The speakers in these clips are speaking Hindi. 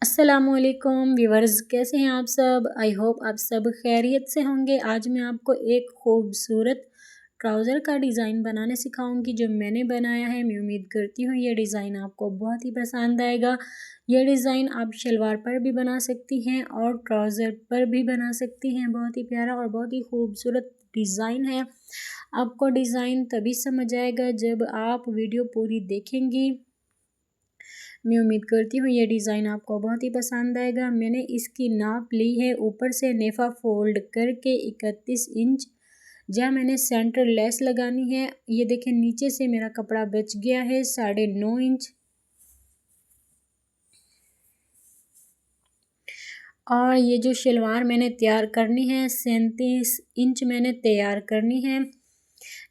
अस्सलामुअलैकुम व्यूवर्स, कैसे हैं आप सब। आई होप आप सब खैरियत से होंगे। आज मैं आपको एक खूबसूरत ट्राउज़र का डिज़ाइन बनाने सिखाऊंगी जो मैंने बनाया है। मैं उम्मीद करती हूँ ये डिज़ाइन आपको बहुत ही पसंद आएगा। ये डिज़ाइन आप शलवार पर भी बना सकती हैं और ट्राउज़र पर भी बना सकती हैं। बहुत ही प्यारा और बहुत ही खूबसूरत डिज़ाइन है। आपको डिज़ाइन तभी समझ आएगा जब आप वीडियो पूरी देखेंगी। मैं उम्मीद करती हूँ ये डिज़ाइन आपको बहुत ही पसंद आएगा। मैंने इसकी नाप ली है ऊपर से नेफ़ा फोल्ड करके 31 इंच, जहाँ मैंने सेंटर लेस लगानी है। ये देखें नीचे से मेरा कपड़ा बच गया है 9.5 इंच और ये जो शलवार मैंने तैयार करनी है 37 इंच मैंने तैयार करनी है।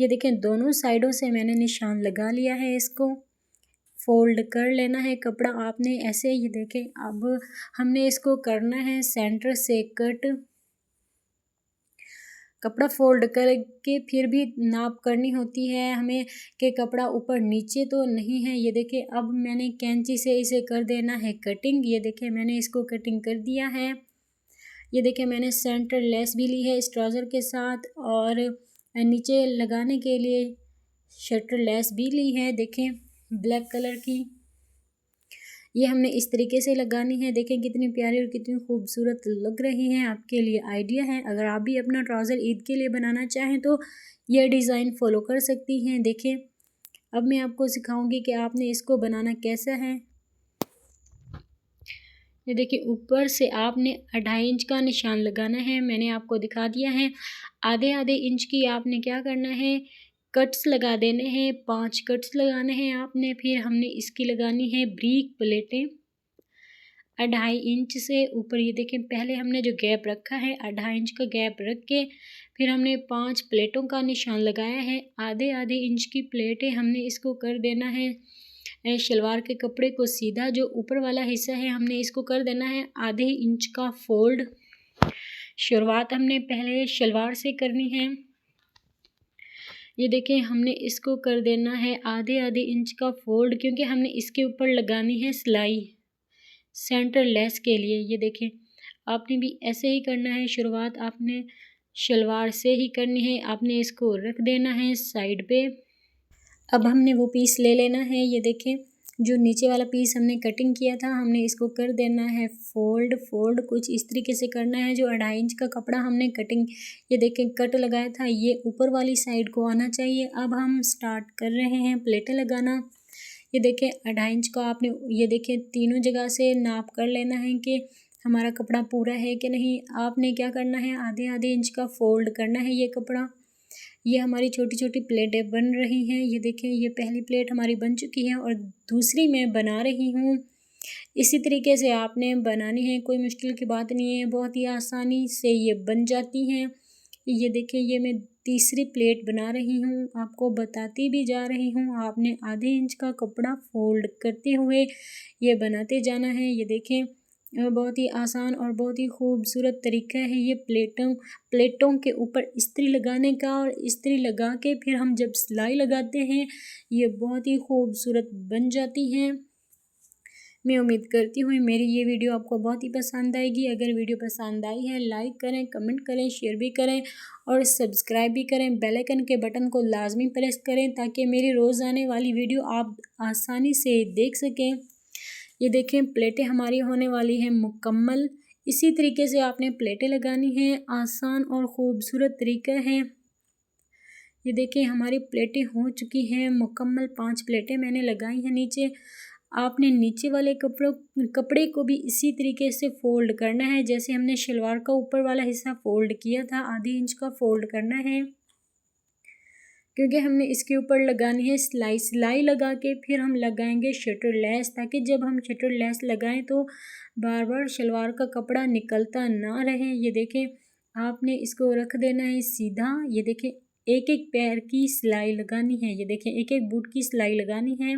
ये देखें दोनों साइडों से मैंने निशान लगा लिया है। इसको फोल्ड कर लेना है कपड़ा आपने ऐसे। ये देखें अब हमने इसको करना है सेंटर से कट। कपड़ा फोल्ड करके फिर भी नाप करनी होती है हमें कि कपड़ा ऊपर नीचे तो नहीं है। ये देखें अब मैंने कैंची से इसे कर देना है कटिंग। ये देखें मैंने इसको कटिंग कर दिया है। ये देखें मैंने सेंटर लेस भी ली है इस ट्राउज़र के साथ और नीचे लगाने के लिए शटर लेस भी ली है। देखें ब्लैक कलर की ये हमने इस तरीके से लगानी है। देखें कितनी प्यारी और कितनी खूबसूरत लग रही हैं। आपके लिए आइडिया है, अगर आप भी अपना ट्राउज़र ईद के लिए बनाना चाहें तो ये डिज़ाइन फॉलो कर सकती हैं। देखें अब मैं आपको सिखाऊंगी कि आपने इसको बनाना कैसा है। ये देखिए ऊपर से आपने 2.5 इंच का निशान लगाना है। मैंने आपको दिखा दिया है। आधे आधे इंच की आपने क्या करना है, कट्स लगा देने हैं। 5 कट्स लगाने हैं आपने। फिर हमने इसकी लगानी है ब्रीक प्लेटें 2.5 इंच से ऊपर। ये देखें पहले हमने जो गैप रखा है 2.5 इंच का गैप रख के फिर हमने 5 प्लेटों का निशान लगाया है। आधे आधे इंच की प्लेटें हमने इसको कर देना है शलवार के कपड़े को सीधा। जो ऊपर वाला हिस्सा है हमने इसको कर देना है आधे इंच का फोल्ड। शुरुआत हमने पहले शलवार से करनी है। ये देखें हमने इसको कर देना है आधे आधे इंच का फोल्ड, क्योंकि हमने इसके ऊपर लगानी है सिलाई सेंटर लेस के लिए। ये देखें आपने भी ऐसे ही करना है। शुरुआत आपने शलवार से ही करनी है। आपने इसको रख देना है साइड पे। अब हमने वो पीस ले लेना है। ये देखें जो नीचे वाला पीस हमने कटिंग किया था हमने इसको कर देना है फोल्ड कुछ इस तरीके से करना है। जो 2.5 इंच का कपड़ा हमने कटिंग ये देखें कट लगाया था ये ऊपर वाली साइड को आना चाहिए। अब हम स्टार्ट कर रहे हैं प्लेटें लगाना। ये देखें 2.5 इंच का आपने ये देखें तीनों जगह से नाप कर लेना है कि हमारा कपड़ा पूरा है कि नहीं। आपने क्या करना है आधे आधे इंच का फोल्ड करना है ये कपड़ा। ये हमारी छोटी छोटी प्लेटें बन रही हैं। ये देखें ये पहली प्लेट हमारी बन चुकी है और दूसरी मैं बना रही हूँ। इसी तरीके से आपने बनानी है, कोई मुश्किल की बात नहीं है, बहुत ही आसानी से ये बन जाती हैं। ये देखें ये मैं तीसरी प्लेट बना रही हूँ, आपको बताती भी जा रही हूँ। आपने आधे इंच का कपड़ा फोल्ड करते हुए ये बनाते जाना है। ये देखें बहुत ही आसान और बहुत ही खूबसूरत तरीका है ये प्लेटों के ऊपर इस्त्री लगाने का। और इस्त्री लगा के फिर हम जब सिलाई लगाते हैं ये बहुत ही खूबसूरत बन जाती हैं। मैं उम्मीद करती हूँ मेरी ये वीडियो आपको बहुत ही पसंद आएगी। अगर वीडियो पसंद आई है लाइक करें, कमेंट करें, शेयर भी करें और सब्सक्राइब भी करें। बेल आइकन के बटन को लाजमी प्रेस करें ताकि मेरी रोज़ आने वाली वीडियो आप आसानी से देख सकें। ये देखें प्लेटें हमारी होने वाली हैं मुकम्मल। इसी तरीके से आपने प्लेटें लगानी हैं, आसान और ख़ूबसूरत तरीका है। ये देखें हमारी प्लेटें हो चुकी हैं मुकम्मल। 5 प्लेटें मैंने लगाई हैं नीचे। आपने नीचे वाले कपड़े को भी इसी तरीके से फोल्ड करना है जैसे हमने शलवार का ऊपर वाला हिस्सा फोल्ड किया था। आधे इंच का फोल्ड करना है क्योंकि हमने इसके ऊपर लगानी है सिलाई लगा के फिर हम लगाएंगे शटर लेस, ताकि जब हम शटर लेस लगाएं तो बार बार शलवार का कपड़ा निकलता ना रहे। ये देखें आपने इसको रख देना है सीधा। ये देखें एक एक पैर की सिलाई लगानी है। ये देखें एक एक बूट की सिलाई लगानी है।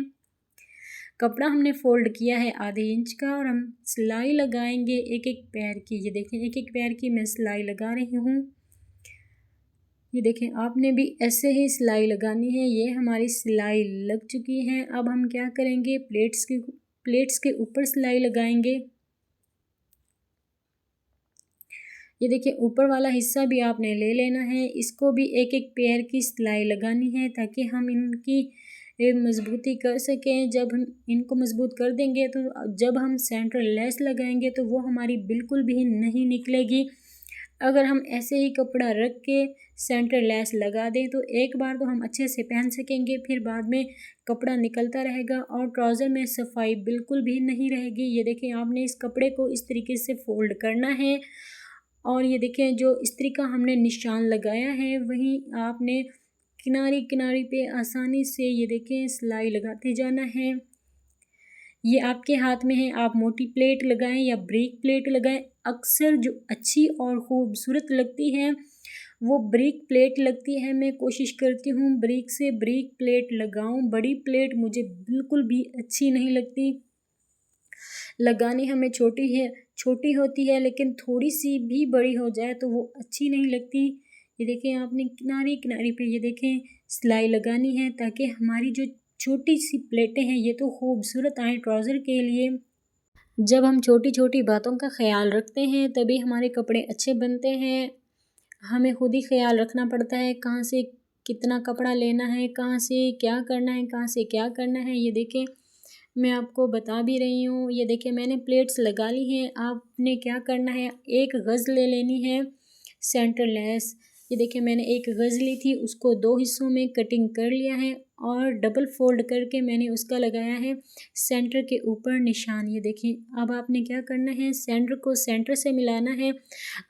कपड़ा हमने फोल्ड किया है आधे इंच का और हम सिलाई लगाएंगे एक एक पैर की। ये देखें एक एक पैर की मैं सिलाई लगा रही हूँ। ये देखें आपने भी ऐसे ही सिलाई लगानी है। ये हमारी सिलाई लग चुकी है। अब हम क्या करेंगे प्लेट्स के ऊपर सिलाई लगाएंगे। ये देखिए ऊपर वाला हिस्सा भी आपने ले लेना है, इसको भी एक एक पेयर की सिलाई लगानी है ताकि हम इनकी मजबूती कर सकें। जब हम इनको मजबूत कर देंगे तो जब हम सेंटर लेस लगाएंगे तो वो हमारी बिल्कुल भी नहीं निकलेगी। अगर हम ऐसे ही कपड़ा रख के सेंटर लेस लगा दें तो एक बार तो हम अच्छे से पहन सकेंगे, फिर बाद में कपड़ा निकलता रहेगा और ट्राउज़र में सफाई बिल्कुल भी नहीं रहेगी। ये देखें आपने इस कपड़े को इस तरीके से फ़ोल्ड करना है और ये देखें जो इस्त्री का हमने निशान लगाया है वहीं आपने किनारे किनारे पे आसानी से ये देखें सिलाई लगाते जाना है। ये आपके हाथ में है, आप मोटी प्लेट लगाएं या ब्रीक प्लेट लगाएं। अक्सर जो अच्छी और ख़ूबसूरत लगती है वो ब्रीक प्लेट लगती है। मैं कोशिश करती हूँ ब्रीक से ब्रीक प्लेट लगाऊं। बड़ी प्लेट मुझे बिल्कुल भी अच्छी नहीं लगती। लगानी हमें छोटी होती है लेकिन थोड़ी सी भी बड़ी हो जाए तो वो अच्छी नहीं लगती। ये देखें आपने किनारे किनारे पे ये देखें सिलाई लगानी है ताकि हमारी जो छोटी सी प्लेटें हैं ये तो खूबसूरत आए ट्राउज़र के लिए। जब हम छोटी छोटी बातों का ख्याल रखते हैं तभी हमारे कपड़े अच्छे बनते हैं। हमें खुद ही ख्याल रखना पड़ता है कहाँ से कितना कपड़ा लेना है, कहाँ से क्या करना है, कहाँ से क्या करना है। ये देखें मैं आपको बता भी रही हूँ। ये देखें मैंने प्लेट्स लगा ली हैं। आपने क्या करना है, एक गज़ ले लेनी है सेंटर लेस। ये देखें मैंने एक गज़ ली थी, उसको 2 हिस्सों में कटिंग कर लिया है और डबल फोल्ड करके मैंने उसका लगाया है सेंटर के ऊपर निशान। ये देखें अब आपने क्या करना है, सेंटर को सेंटर से मिलाना है।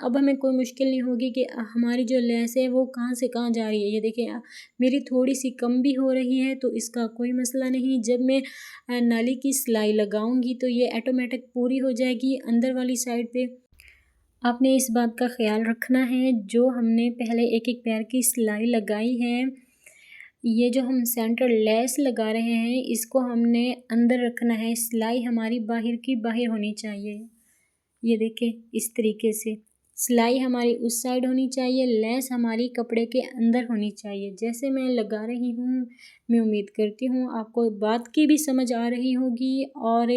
अब हमें कोई मुश्किल नहीं होगी कि हमारी जो लेस है वो कहाँ से कहाँ जा रही है। ये देखें मेरी थोड़ी सी कम भी हो रही है तो इसका कोई मसला नहीं। जब मैं नाली की सिलाई लगाऊंगी तो ये ऑटोमेटिक पूरी हो जाएगी। अंदर वाली साइड पे आपने इस बात का ख्याल रखना है, जो हमने पहले एक एक पैर की सिलाई लगाई है, ये जो हम सेंटर लेस लगा रहे हैं इसको हमने अंदर रखना है। सिलाई हमारी बाहर की बाहर होनी चाहिए। ये देखें इस तरीके से सिलाई हमारी उस साइड होनी चाहिए, लेस हमारी कपड़े के अंदर होनी चाहिए। जैसे मैं लगा रही हूँ मैं उम्मीद करती हूँ आपको बात की भी समझ आ रही होगी और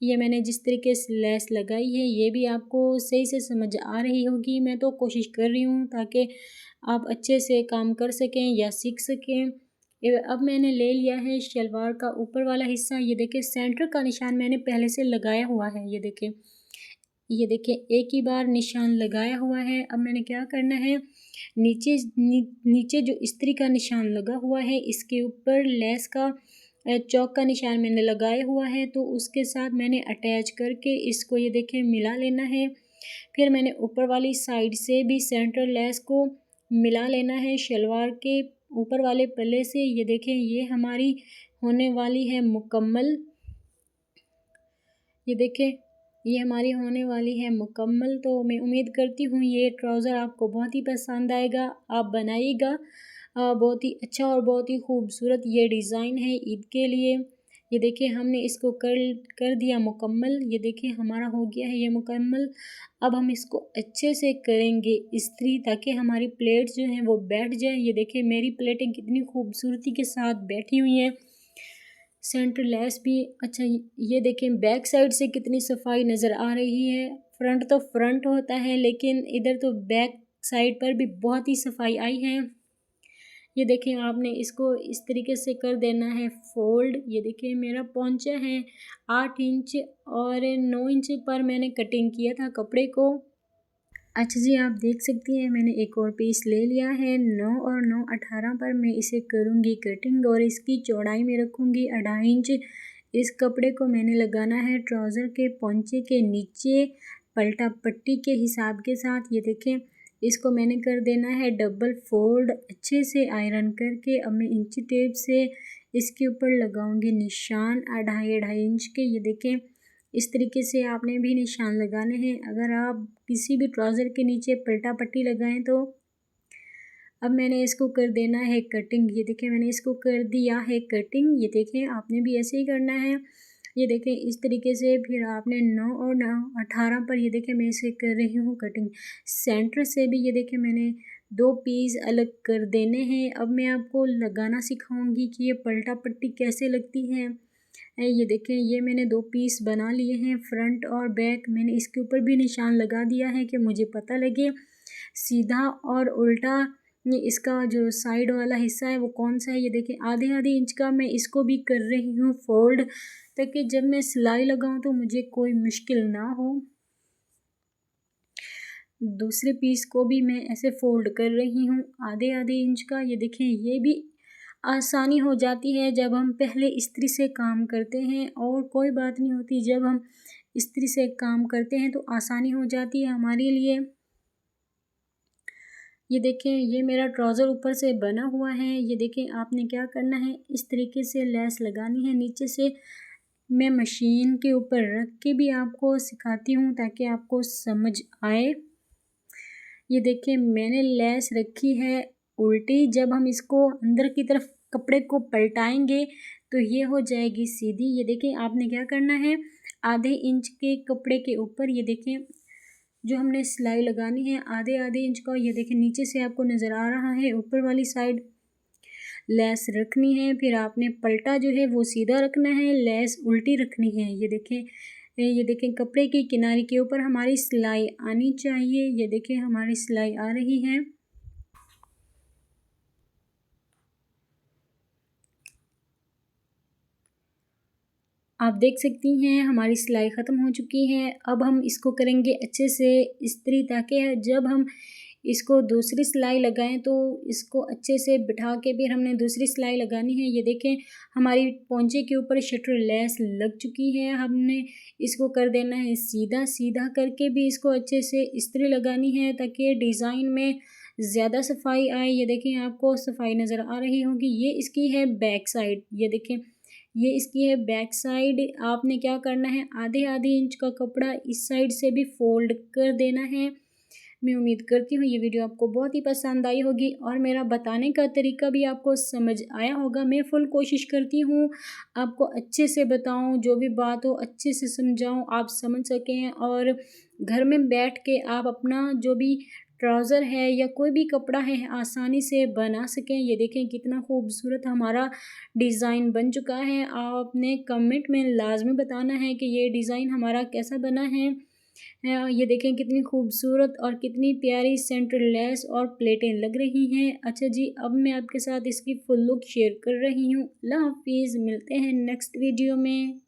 ये मैंने जिस तरीके से लेस लगाई है ये भी आपको सही से समझ आ रही होगी। मैं तो कोशिश कर रही हूँ ताकि आप अच्छे से काम कर सकें या सीख सकें। अब मैंने ले लिया है शलवार का ऊपर वाला हिस्सा। ये देखें सेंटर का निशान मैंने पहले से लगाया हुआ है। ये देखें एक ही बार निशान लगाया हुआ है। अब मैंने क्या करना है, नीचे जो इस्त्री का निशान लगा हुआ है इसके ऊपर लेस का चौक का निशान मैंने लगाया हुआ है तो उसके साथ मैंने अटैच करके इसको ये देखें मिला लेना है। फिर मैंने ऊपर वाली साइड से भी सेंटर लेस को मिला लेना है शलवार के ऊपर वाले पल्ले से। ये देखें ये हमारी होने वाली है मुकम्मल। ये देखें ये हमारी होने वाली है मुकम्मल। तो मैं उम्मीद करती हूँ ये ट्राउज़र आपको बहुत ही पसंद आएगा, आप बनाइएगा। बहुत ही अच्छा और बहुत ही खूबसूरत ये डिज़ाइन है ईद के लिए। ये देखिए हमने इसको कर दिया मुकम्मल। ये देखिए हमारा हो गया है ये मुकम्मल। अब हम इसको अच्छे से करेंगे इस्त्री ताकि हमारी प्लेट्स जो हैं वो बैठ जाएं। ये देखिए मेरी प्लेटें कितनी खूबसूरती के साथ बैठी हुई हैं। सेंटर लेस भी अच्छा। ये देखें बैक साइड से कितनी सफाई नज़र आ रही है। फ्रंट तो फ्रंट होता है लेकिन इधर तो बैक साइड पर भी बहुत ही सफाई आई है। ये देखें आपने इसको इस तरीके से कर देना है फोल्ड। ये देखिए मेरा पहुंचा है 8 इंच और 9 इंच पर मैंने कटिंग किया था कपड़े को। अच्छा जी आप देख सकती हैं मैंने एक और पीस ले लिया है 9 और 9 18 पर मैं इसे करूँगी कटिंग और इसकी चौड़ाई में रखूँगी 2.5 इंच। इस कपड़े को मैंने लगाना है ट्राउज़र के पौंचे के नीचे पलटा पट्टी के हिसाब के साथ। ये देखें इसको मैंने कर देना है डबल फोल्ड अच्छे से आयरन करके। अब मैं इंची टेप से इसके ऊपर लगाऊंगी निशान 2.5 इंच के। ये देखें इस तरीके से आपने भी निशान लगाने हैं। अगर आप किसी भी ट्राउज़र के नीचे पलटा पट्टी लगाएं तो अब मैंने इसको कर देना है कटिंग। ये देखें मैंने इसको कर दिया है कटिंग। ये देखें आपने भी ऐसे ही करना है। ये देखें इस तरीके से फिर आपने 9 और 9 18 पर ये देखें मैं इसे कर रही हूँ कटिंग। सेंटर से भी ये देखें मैंने 2 पीस अलग कर देने हैं। अब मैं आपको लगाना सिखाऊंगी कि ये पलटा पट्टी कैसे लगती है। है। ये देखें, ये मैंने 2 पीस बना लिए हैं, फ्रंट और बैक। मैंने इसके ऊपर भी निशान लगा दिया है कि मुझे पता लगे सीधा और उल्टा ये इसका जो साइड वाला हिस्सा है वो कौन सा है। ये देखें, आधे आधे इंच का मैं इसको भी कर रही हूँ फोल्ड, ताकि जब मैं सिलाई लगाऊँ तो मुझे कोई मुश्किल ना हो। दूसरे पीस को भी मैं ऐसे फोल्ड कर रही हूँ आधे आधे इंच का। ये देखें, ये भी आसानी हो जाती है जब हम पहले इस्त्री से काम करते हैं, और कोई बात नहीं होती जब हम इस्त्री से काम करते हैं तो आसानी हो जाती है हमारे लिए। ये देखें, ये मेरा ट्राउज़र ऊपर से बना हुआ है। ये देखें, आपने क्या करना है, इस तरीके से लेस लगानी है नीचे से। मैं मशीन के ऊपर रख के भी आपको सिखाती हूँ ताकि आपको समझ आए। ये देखें, मैंने लेस रखी है उल्टी। जब हम इसको अंदर की तरफ कपड़े को पलटाएंगे तो ये हो जाएगी सीधी। ये देखें, आपने क्या करना है, आधे इंच के कपड़े के ऊपर ये देखें जो हमने सिलाई लगानी है आधे आधे इंच का। ये देखें, नीचे से आपको नज़र आ रहा है, ऊपर वाली साइड लेस रखनी है। फिर आपने पलटा जो है वो सीधा रखना है, लेस उल्टी रखनी है। ये देखें कपड़े की किनारे के ऊपर हमारी सिलाई आनी चाहिए। ये देखें, हमारी सिलाई आ रही है। आप देख सकती हैं हमारी सिलाई ख़त्म हो चुकी है। अब हम इसको करेंगे अच्छे से इस्त्री, ताकि जब हम इसको दूसरी सिलाई लगाएं तो इसको अच्छे से बिठा के फिर हमने दूसरी सिलाई लगानी है। ये देखें, हमारी पोंचे के ऊपर शटर लेस लग चुकी है। हमने इसको कर देना है सीधा। सीधा करके भी इसको अच्छे से इस्त्री लगानी है ताकि डिज़ाइन में ज़्यादा सफाई आए। ये देखें, आपको सफाई नज़र आ रही होगी। ये इसकी है बैक साइड। ये देखें, ये इसकी है बैक साइड। आपने क्या करना है, आधे आधे इंच का कपड़ा इस साइड से भी फोल्ड कर देना है। मैं उम्मीद करती हूँ ये वीडियो आपको बहुत ही पसंद आई होगी और मेरा बताने का तरीका भी आपको समझ आया होगा। मैं फुल कोशिश करती हूँ आपको अच्छे से बताऊँ, जो भी बात हो अच्छे से समझाऊँ, आप समझ सकें और घर में बैठ के आप अपना जो भी ट्राउज़र है या कोई भी कपड़ा है आसानी से बना सकें। ये देखें कितना खूबसूरत हमारा डिज़ाइन बन चुका है। आपने कमेंट में लाजमी बताना है कि ये डिज़ाइन हमारा कैसा बना है। ये देखें कितनी खूबसूरत और कितनी प्यारी सेंटर लेस और प्लेटें लग रही हैं। अच्छा जी, अब मैं आपके साथ इसकी फुल लुक शेयर कर रही हूँ। अल्लाह हाफिज़, मिलते हैं नेक्स्ट वीडियो में।